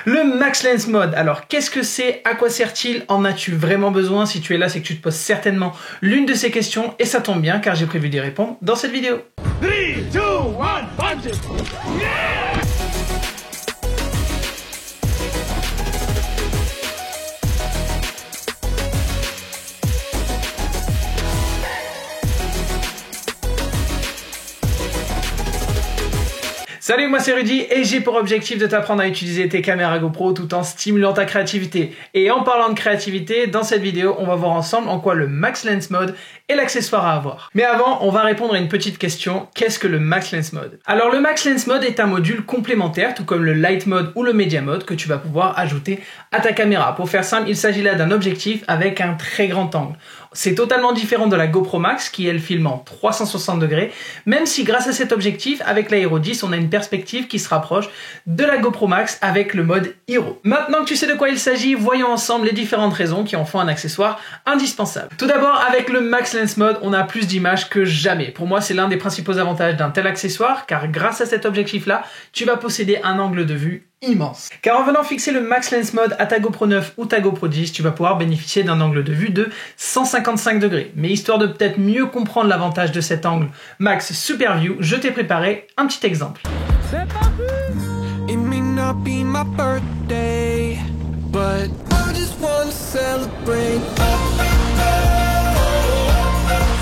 Le Max Lens Mode, alors qu'est-ce que c'est? À quoi sert-il? En as-tu vraiment besoin? Si tu es là, c'est que tu te poses certainement l'une de ces questions et ça tombe bien car j'ai prévu d'y répondre dans cette vidéo. 3, 2, 1, punch it! Yeah! Salut, moi c'est Rudy et j'ai pour objectif de t'apprendre à utiliser tes caméras GoPro tout en stimulant ta créativité. Et en parlant de créativité, dans cette vidéo, on va voir ensemble en quoi le Max Lens Mode est l'accessoire à avoir. Mais avant, on va répondre à une petite question. Qu'est-ce que le Max Lens Mode? Alors le Max Lens Mode est un module complémentaire, tout comme le Light Mode ou le Media Mode, que tu vas pouvoir ajouter à ta caméra. Pour faire simple, il s'agit là d'un objectif avec un très grand angle. C'est totalement différent de la GoPro Max qui elle filme en 360 degrés, même si grâce à cet objectif, avec la Hero 10, on a une perspective qui se rapproche de la GoPro Max avec le mode Hero. Maintenant que tu sais de quoi il s'agit, voyons ensemble les différentes raisons qui en font un accessoire indispensable. Tout d'abord, avec le Max Lens Mode, on a plus d'images que jamais. Pour moi, c'est l'un des principaux avantages d'un tel accessoire, car grâce à cet objectif-là, tu vas posséder un angle de vue immense. Car en venant fixer le Max Lens Mode à ta GoPro 9 ou ta GoPro 10, tu vas pouvoir bénéficier d'un angle de vue de 155 degrés. Mais histoire de peut-être mieux comprendre l'avantage de cet angle Max Super View, je t'ai préparé un petit exemple. C'est parti! It may not be my birthday, but I just wanna celebrate.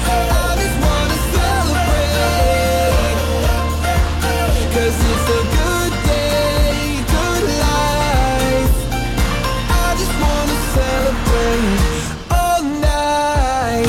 I just wanna celebrate, 'cause it's a good day, good life. I just wanna celebrate all night.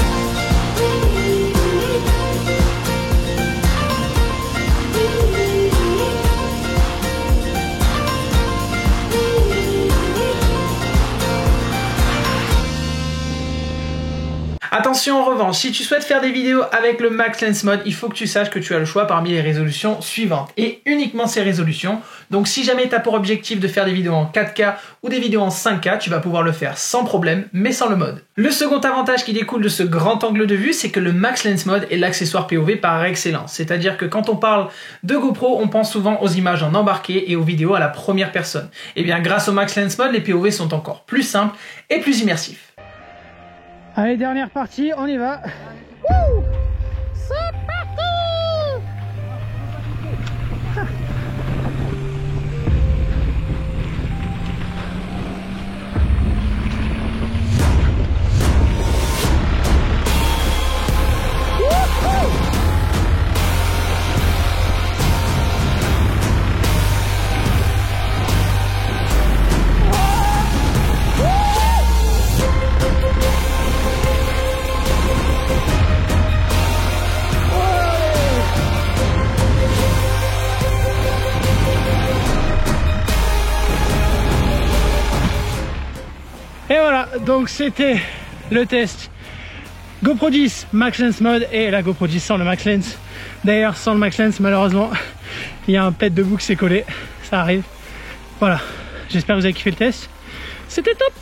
Attention en revanche, si tu souhaites faire des vidéos avec le Max Lens Mode, il faut que tu saches que tu as le choix parmi les résolutions suivantes. Et uniquement ces résolutions. Donc si jamais tu as pour objectif de faire des vidéos en 4K ou des vidéos en 5K, tu vas pouvoir le faire sans problème, mais sans le mode. Le second avantage qui découle de ce grand angle de vue, c'est que le Max Lens Mode est l'accessoire POV par excellence. C'est-à-dire que quand on parle de GoPro, on pense souvent aux images en embarqué et aux vidéos à la première personne. Et bien grâce au Max Lens Mode, les POV sont encore plus simples et plus immersifs. Allez, dernière partie, on y va. Wouh! C'est parti! Et voilà, donc c'était le test GoPro 10 Max Lens Mode et la GoPro 10 sans le Max Lens. D'ailleurs, sans le Max Lens, malheureusement, il y a un pet de bout qui s'est collé, ça arrive. Voilà, j'espère que vous avez kiffé le test. C'était top!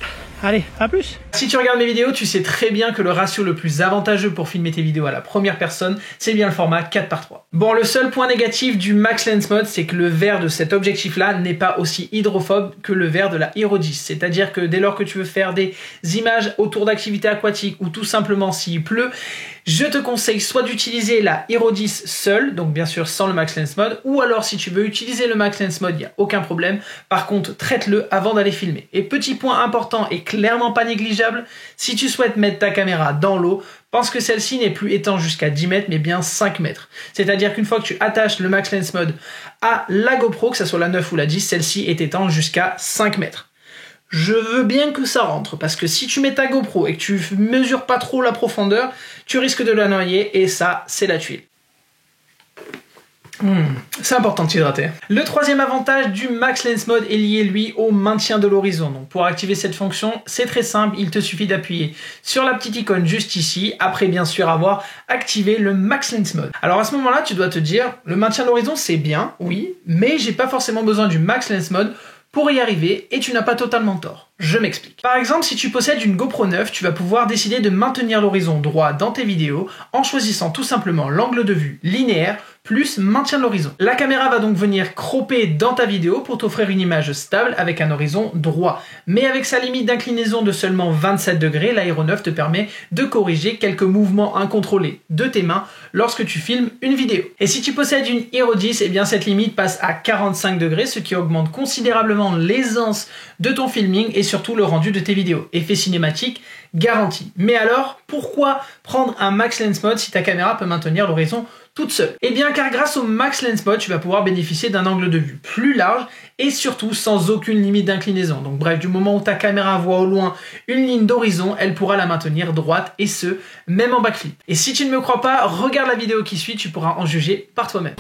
Allez, à plus! Si tu regardes mes vidéos, tu sais très bien que le ratio le plus avantageux pour filmer tes vidéos à la première personne, c'est bien le format 4:3. Bon, le seul point négatif du Max Lens Mode, c'est que le verre de cet objectif-là n'est pas aussi hydrophobe que le verre de la Hero 10. C'est-à-dire que dès lors que tu veux faire des images autour d'activités aquatiques ou tout simplement s'il pleut, je te conseille soit d'utiliser la Hero 10 seule, donc bien sûr sans le Max Lens Mode, ou alors si tu veux utiliser le Max Lens Mode, il n'y a aucun problème. Par contre, traite-le avant d'aller filmer. Et petit point important et clairement pas négligeable, si tu souhaites mettre ta caméra dans l'eau, pense que celle-ci n'est plus étanche jusqu'à 10 mètres, mais bien 5 mètres. C'est-à-dire qu'une fois que tu attaches le Max Lens Mode à la GoPro, que ce soit la 9 ou la 10, celle-ci est étanche jusqu'à 5 mètres. Je veux bien que ça rentre, parce que si tu mets ta GoPro et que tu mesures pas trop la profondeur, tu risques de la noyer, et ça, c'est la tuile. C'est important de s'hydrater. Le troisième avantage du Max Lens Mode est lié, lui, au maintien de l'horizon. Donc, pour activer cette fonction, c'est très simple. Il te suffit d'appuyer sur la petite icône juste ici, après, bien sûr, avoir activé le Max Lens Mode. Alors, à ce moment-là, tu dois te dire, le maintien de l'horizon, c'est bien, oui, mais j'ai pas forcément besoin du Max Lens Mode pour y arriver, et tu n'as pas totalement tort. Je m'explique. Par exemple, si tu possèdes une GoPro 9, tu vas pouvoir décider de maintenir l'horizon droit dans tes vidéos en choisissant tout simplement l'angle de vue linéaire plus maintien de l'horizon. La caméra va donc venir cropper dans ta vidéo pour t'offrir une image stable avec un horizon droit. Mais avec sa limite d'inclinaison de seulement 27 degrés, l'Aero 9 te permet de corriger quelques mouvements incontrôlés de tes mains lorsque tu filmes une vidéo. Et si tu possèdes une Hero 10, eh bien cette limite passe à 45 degrés, ce qui augmente considérablement l'aisance de ton filming et surtout le rendu de tes vidéos. Effet cinématique garanti. Mais alors, pourquoi prendre un Max Lens Mode si ta caméra peut maintenir l'horizon toute seule? Eh bien car grâce au Max Lens Mode, tu vas pouvoir bénéficier d'un angle de vue plus large et surtout sans aucune limite d'inclinaison. Donc bref, du moment où ta caméra voit au loin une ligne d'horizon, elle pourra la maintenir droite et ce, même en backflip. Et si tu ne me crois pas, regarde la vidéo qui suit, tu pourras en juger par toi-même.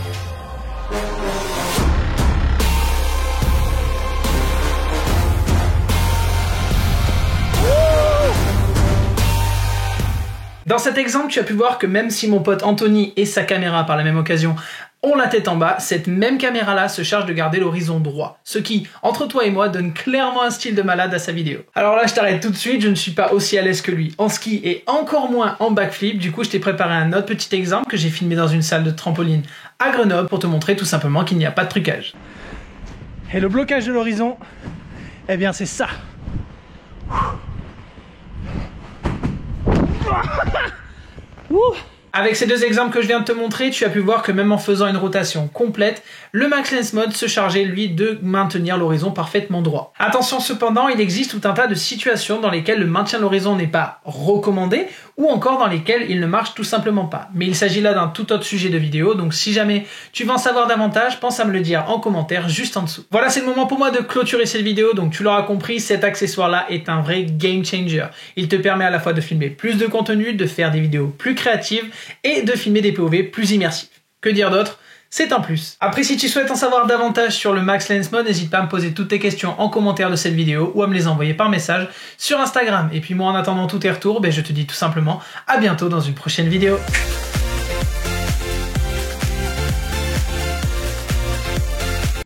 Dans cet exemple, tu as pu voir que même si mon pote Anthony et sa caméra par la même occasion ont la tête en bas, cette même caméra-là se charge de garder l'horizon droit. Ce qui, entre toi et moi, donne clairement un style de malade à sa vidéo. Alors là, je t'arrête tout de suite, je ne suis pas aussi à l'aise que lui en ski et encore moins en backflip. Du coup, je t'ai préparé un autre petit exemple que j'ai filmé dans une salle de trampoline à Grenoble pour te montrer tout simplement qu'il n'y a pas de trucage. Et le blocage de l'horizon, eh bien c'est ça. Avec ces deux exemples que je viens de te montrer, tu as pu voir que même en faisant une rotation complète, le Max Lens Mode se chargeait lui de maintenir l'horizon parfaitement droit. Attention cependant, il existe tout un tas de situations dans lesquelles le maintien de l'horizon n'est pas recommandé ou encore dans lesquelles il ne marche tout simplement pas. Mais il s'agit là d'un tout autre sujet de vidéo, donc si jamais tu veux en savoir davantage, pense à me le dire en commentaire juste en dessous. Voilà, c'est le moment pour moi de clôturer cette vidéo, donc tu l'auras compris, cet accessoire-là est un vrai game changer. Il te permet à la fois de filmer plus de contenu, de faire des vidéos plus créatives et de filmer des POV plus immersifs. Que dire d'autre? C'est un plus. Après, si tu souhaites en savoir davantage sur le Max Lens Mode, n'hésite pas à me poser toutes tes questions en commentaire de cette vidéo ou à me les envoyer par message sur Instagram. Et puis moi, en attendant tous tes retours, je te dis tout simplement à bientôt dans une prochaine vidéo.